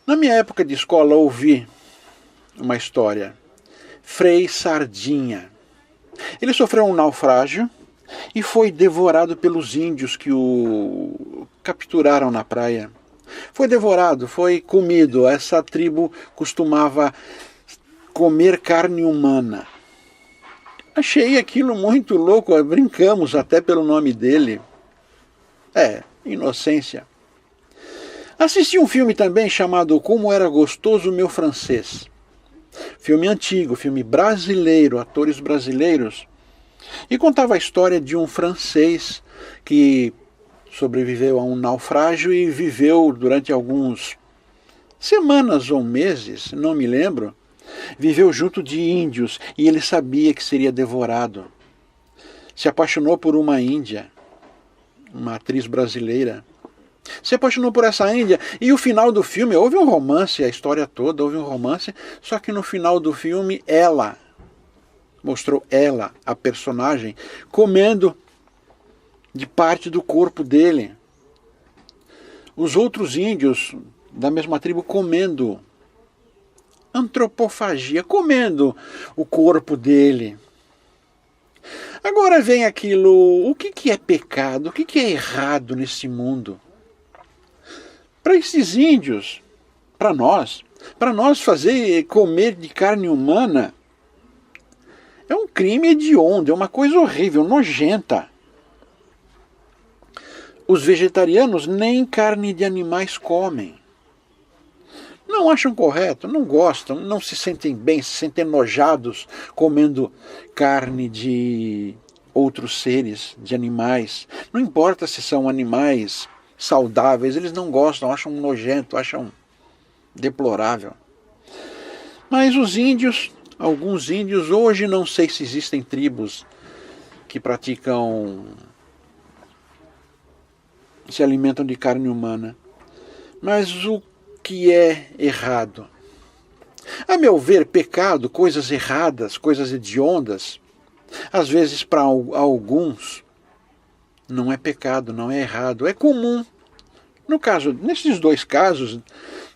Na minha época de escola, ouvi uma história. Frei Sardinha. Ele sofreu um naufrágio e foi devorado pelos índios que o capturaram na praia. Foi devorado, foi comido. Essa tribo costumava comer carne humana. Achei aquilo muito louco, brincamos até pelo nome dele. Inocência. Assisti um filme também chamado Como Era Gostoso o Meu Francês. Filme antigo, filme brasileiro, atores brasileiros. E contava a história de um francês que sobreviveu a um naufrágio e viveu durante algumas semanas ou meses, não me lembro, viveu junto de índios e ele sabia que seria devorado. Se apaixonou por uma índia, uma atriz brasileira. Se apaixonou por essa índia e o final do filme, houve um romance, a história toda houve um romance, só que no final do filme mostrou ela, a personagem, comendo de parte do corpo dele. Os outros índios da mesma tribo comendo. Antropofagia, comendo o corpo dele. Agora vem aquilo, o que é pecado, o que é errado nesse mundo? Para esses índios, para nós fazer comer de carne humana é um crime hediondo, é uma coisa horrível, nojenta. Os vegetarianos nem carne de animais comem. Não acham correto, não gostam, não se sentem bem, se sentem enojados comendo carne de outros seres, de animais. Não importa se são animais saudáveis, eles não gostam, acham nojento, acham deplorável. Mas os índios, alguns índios, hoje não sei se existem tribos que praticam, se alimentam de carne humana. Mas o que é errado? A meu ver, pecado, coisas erradas, coisas hediondas, às vezes para alguns não é pecado, não é errado, é comum. No caso, nesses dois casos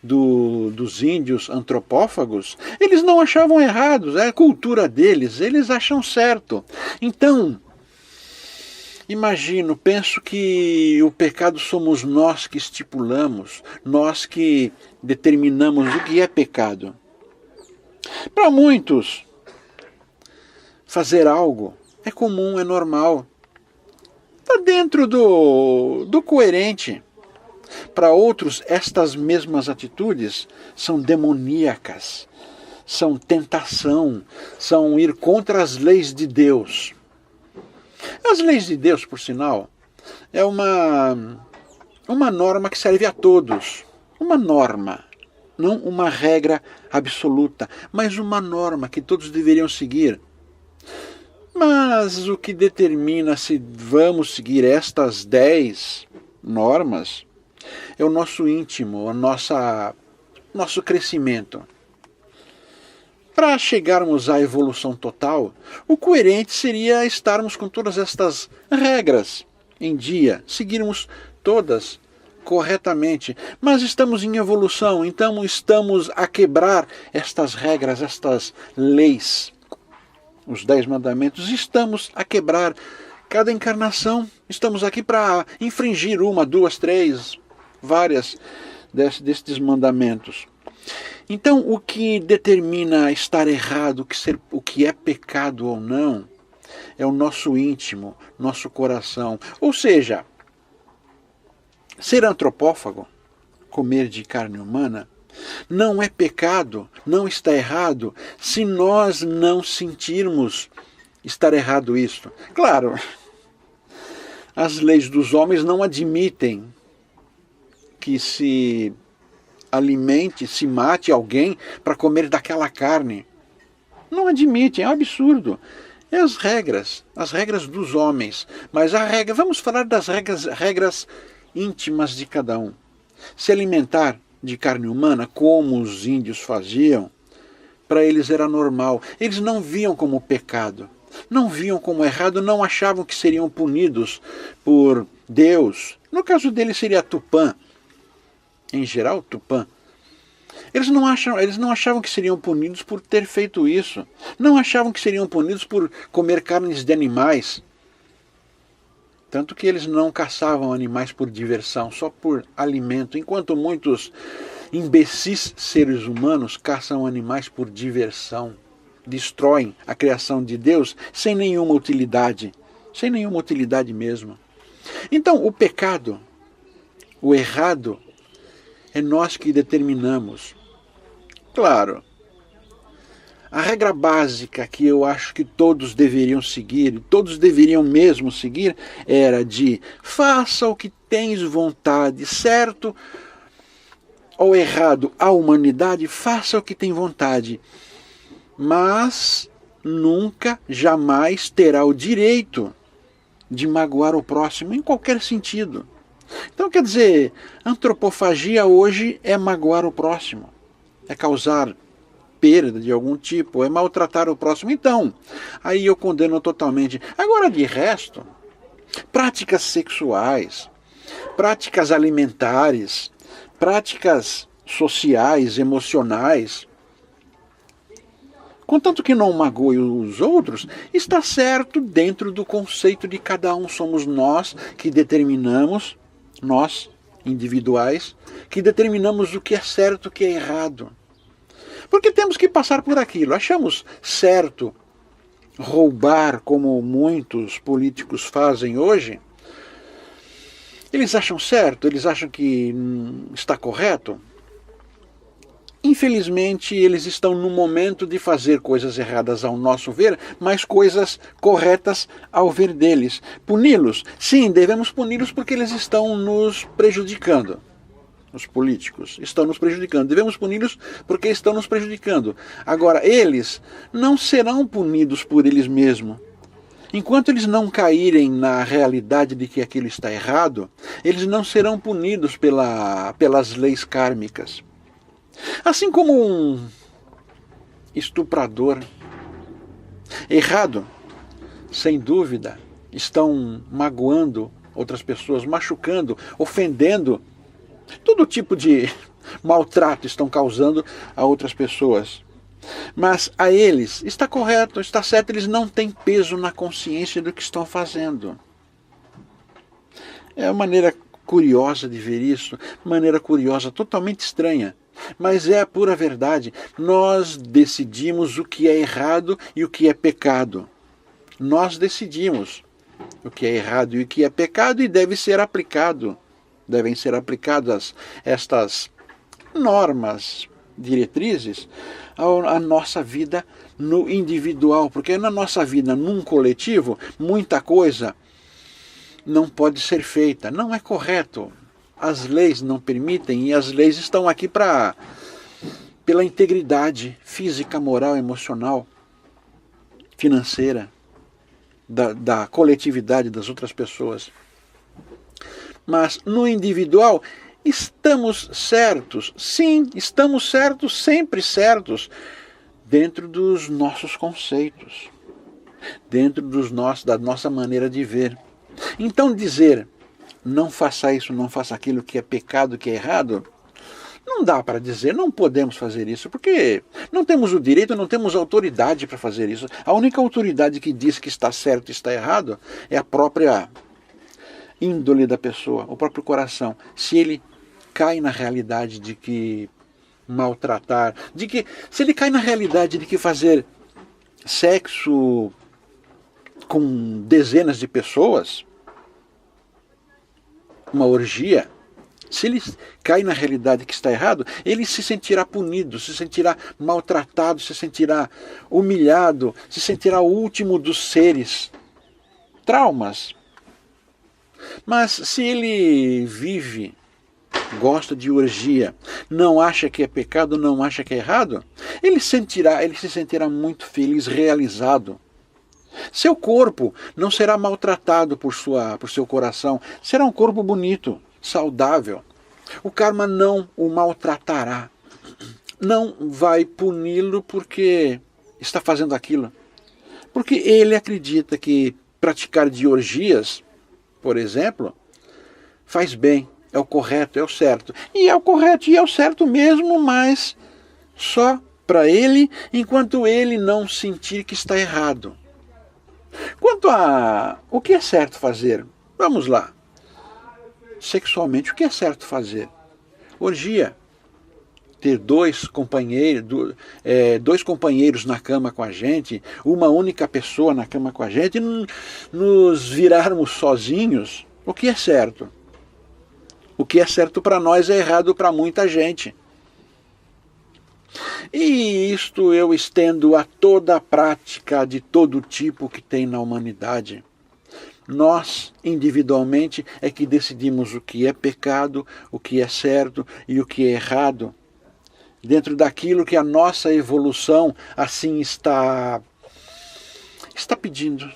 dos índios antropófagos, eles não achavam errados, é a cultura deles, eles acham certo. Então, penso que o pecado somos nós que estipulamos, nós que determinamos o que é pecado. Para muitos, fazer algo é comum, é normal. Está dentro do coerente. Para outros, estas mesmas atitudes são demoníacas, são tentação, são ir contra as leis de Deus. As leis de Deus, por sinal, é uma norma que serve a todos. Uma norma, não uma regra absoluta, mas uma norma que todos deveriam seguir. Mas o que determina se vamos seguir estas 10 normas é o nosso íntimo, nosso crescimento. Para chegarmos à evolução total, o coerente seria estarmos com todas estas regras em dia, seguirmos todas corretamente. Mas estamos em evolução, então estamos a quebrar estas regras, estas leis. Os 10 mandamentos, estamos a quebrar. Cada encarnação, estamos aqui para infringir 1, 2, 3, várias destes mandamentos. Então, o que determina estar errado, o que é pecado ou não, é o nosso íntimo, nosso coração. Ou seja, ser antropófago, comer de carne humana, não é pecado, não está errado, se nós não sentirmos estar errado isto. Claro, as leis dos homens não admitem que se alimente, se mate alguém para comer daquela carne. Não admitem, é um absurdo. É as regras dos homens. Mas vamos falar das regras íntimas de cada um. Se alimentar de carne humana, como os índios faziam, para eles era normal. Eles não viam como pecado, não viam como errado, não achavam que seriam punidos por Deus. No caso deles seria Tupã, em geral Tupã. Eles não achavam que seriam punidos por ter feito isso. Não achavam que seriam punidos por comer carnes de animais. Tanto que eles não caçavam animais por diversão, só por alimento, enquanto muitos imbecis seres humanos caçam animais por diversão, destroem a criação de Deus sem nenhuma utilidade mesmo. Então, o pecado, o errado, é nós que determinamos. Claro, a regra básica que eu acho que todos deveriam seguir, todos deveriam mesmo seguir, era de faça o que tens vontade, certo ou errado, a humanidade, faça o que tem vontade, mas nunca, jamais terá o direito de magoar o próximo em qualquer sentido. Então, quer dizer, antropofagia hoje é magoar o próximo, é causar perda de algum tipo, é maltratar o próximo. Então, aí eu condeno totalmente. Agora, de resto, práticas sexuais, práticas alimentares, práticas sociais, emocionais, contanto que não magoe os outros, está certo dentro do conceito de cada um. Somos nós que determinamos, nós, individuais, que determinamos o que é certo e o que é errado. Porque temos que passar por aquilo. Achamos certo roubar, como muitos políticos fazem hoje? Eles acham certo? Eles acham que está correto? Infelizmente, eles estão no momento de fazer coisas erradas ao nosso ver, mas coisas corretas ao ver deles. Puni-los? Sim, devemos puni-los porque eles estão nos prejudicando. Os políticos estão nos prejudicando. Devemos puni-los porque estão nos prejudicando. Agora, eles não serão punidos por eles mesmos. Enquanto eles não caírem na realidade de que aquilo está errado, eles não serão punidos pelas leis kármicas. Assim como um estuprador errado, sem dúvida, estão magoando outras pessoas, machucando, ofendendo, todo tipo de maltrato estão causando a outras pessoas. Mas a eles, está correto, está certo, eles não têm peso na consciência do que estão fazendo. É uma maneira curiosa de ver isso, maneira curiosa, totalmente estranha. Mas é a pura verdade. Nós decidimos o que é errado e o que é pecado. Nós decidimos o que é errado e o que é pecado e deve ser aplicado. Devem ser aplicadas estas normas, diretrizes, à nossa vida no individual. Porque na nossa vida, num coletivo, muita coisa não pode ser feita. Não é correto. As leis não permitem, e as leis estão aqui pela integridade física, moral, emocional, financeira, da coletividade das outras pessoas. Mas no individual, estamos certos, sim, estamos certos, sempre certos, dentro dos nossos conceitos, dentro da nossa maneira de ver. Então dizer, não faça isso, não faça aquilo que é pecado, que é errado, não dá para dizer, não podemos fazer isso, porque não temos o direito, não temos autoridade para fazer isso. A única autoridade que diz que está certo e está errado é a própria índole da pessoa, o próprio coração. Se ele cai na realidade de que maltratar, se ele cai na realidade de que fazer sexo com dezenas de pessoas, uma orgia, se ele cai na realidade que está errado, ele se sentirá punido, se sentirá maltratado, se sentirá humilhado, se sentirá o último dos seres. Traumas. Mas se ele vive, gosta de orgia, não acha que é pecado, não acha que é errado, ele se sentirá muito feliz, realizado. Seu corpo não será maltratado por seu coração, será um corpo bonito, saudável. O karma não o maltratará, não vai puni-lo porque está fazendo aquilo. Porque ele acredita que praticar de orgias, por exemplo, faz bem. é o correto, é o certo. E é o correto e é o certo mesmo, mas só para ele, enquanto ele não sentir que está errado. Quanto a o que é certo fazer, vamos lá. Sexualmente, o que é certo fazer? Orgia. Ter dois companheiros na cama com a gente, uma única pessoa na cama com a gente, nos virarmos sozinhos, o que é certo? O que é certo para nós é errado para muita gente. E isto eu estendo a toda a prática de todo tipo que tem na humanidade. Nós, individualmente, é que decidimos o que é pecado, o que é certo e o que é errado, dentro daquilo que a nossa evolução assim está pedindo.